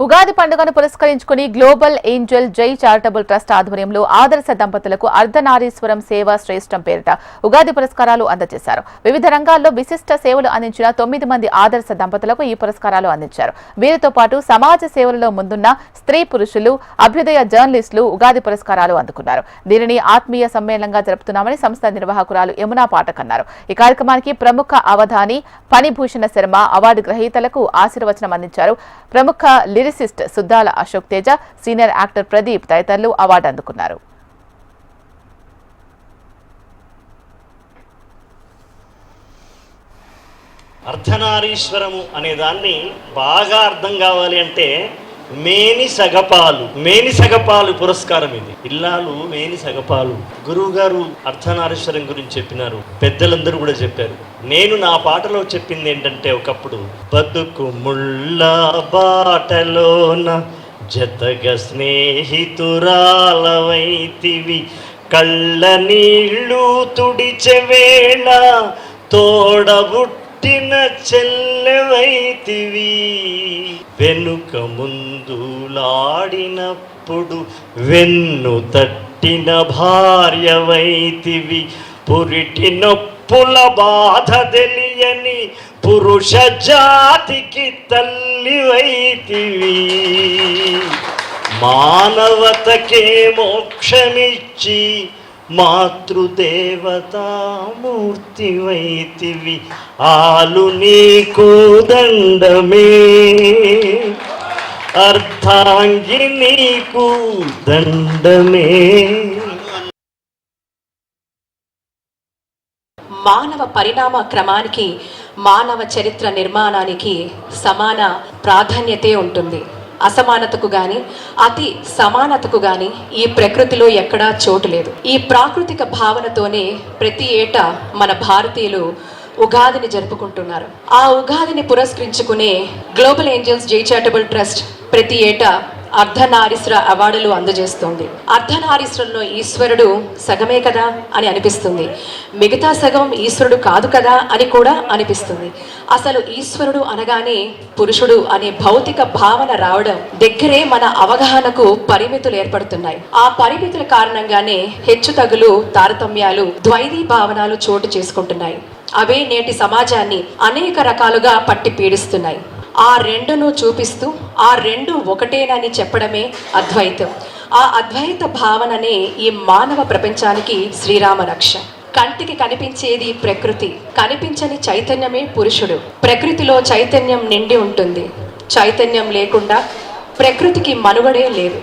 ఉగాది పండుగను పురస్కరించుకుని global Angel జై చారిటబుల్ ట్రస్ట్ ఆధ్వర్యంలో ఆదర్శ దంపతులకు అర్ధనారీశ్వరం సేవా శ్రేష్టం పేరిట ఉగాది పురస్కారాలు అందజేశారు. వివిధ రంగాల్లో విశిష్ట సేవలు అందించిన 9 మంది ఆదర్శ దంపతులకు ఈ పురస్కారాలు అందించారు. వీరితో పాటు సమాజ సేవలలో ముందున్న స్త్రీ పురుషులు, అభ్యుదయ జర్నలిస్టులు ఉగాది పురస్కారాలు అందుకున్నారు. దీనిని ఆత్మీయ సమ్మేళనంగా జరుపుతున్నామని సంస్థ నిర్వాహకురాలు యమునా పాఠక్ అన్నారు. ఈ కార్యక్రమానికి ప్రముఖ అవధాని ఫణిభూషణ శర్మ అవార్డు గ్రహీతలకు ఆశీర్వచనం అందించారు. ప్రముఖ lyricist Suddala Ashok Teja, senior actor Pradeep తదితరులు అవార్డు అందుకున్నారు. అర్ధనారీశ్వరము అనే దాన్ని బాగా అర్థం కావాలి అంటే మేని సగపాలు పురస్కారం ఇది. ఇల్లాలు మేని సగపాలు. గురువు గారు అర్ధనారీశ్వరం గురించి చెప్పినారు, పెద్దలందరూ కూడా చెప్పారు. నేను నా పాటలో చెప్పింది ఏంటంటే, ఒకప్పుడు బతుకు ముళ్ళ బాటలోన జతగ స్నేహితురాలవైతివి, కళ్ళ నీళ్ళు తుడిచెవేళ తోడబుట్టిన చెల్లెవైతివి, వెనుక ముందులాడినప్పుడు వెన్ను తట్టిన భార్యవైతివి, పురిటి నొప్పుల బాధ తెలియని పురుష జాతికి తల్లివైతివి, మానవతకే మోక్షమిచ్చి మాతృదేవతామూర్తివైతివి, ఆలు నీకు దండమే, అర్ధాంగి నీకు దండమే. మానవ పరిణామ క్రమానికి, మానవ చరిత్ర నిర్మాణానికి సమాన ప్రాధాన్యతే ఉంటుంది. అసమానతకు గాని అతి సమానతకు గాని ఈ ప్రకృతిలో ఎక్కడా చోటు లేదు. ఈ ప్రాకృతిక భావనతోనే ప్రతి ఏటా మన భారతీయులు ఉగాదిని జరుపుకుంటున్నారు. ఆ ఉగాదిని పురస్కరించుకునే గ్లోబల్ ఏంజల్స్ జై చారిటబుల్ ట్రస్ట్ ప్రతి ఏటా అర్ధనారీశ్వర అవార్డులు అందజేస్తుంది. అర్ధనారీశ్వరంలో ఈశ్వరుడు సగమే కదా అని అనిపిస్తుంది, మిగతా సగం ఈశ్వరుడు కాదు కదా అని కూడా అనిపిస్తుంది. అసలు ఈశ్వరుడు అనగానే పురుషుడు అనే భౌతిక భావన రావడం దగ్గరే మన అవగాహనకు పరిమితులు ఏర్పడుతున్నాయి. ఆ పరిమితుల కారణంగానే హెచ్చుతగులు, తారతమ్యాలు, ద్వైధీ భావనలు చోటు చేసుకుంటున్నాయి. అవే నేటి సమాజాన్ని అనేక రకాలుగా పట్టి పీడిస్తున్నాయి. ఆ రెండును చూపిస్తూ ఆ రెండు ఒకటేనని చెప్పడమే అద్వైతం. ఆ అద్వైత భావననే ఈ మానవ ప్రపంచానికి శ్రీరామ రక్ష. కంటికి కనిపించేది ప్రకృతి, కనిపించని చైతన్యమే పురుషుడు. ప్రకృతిలో చైతన్యం నిండి ఉంటుంది. చైతన్యం లేకుండా ప్రకృతికి మనుగడే లేదు.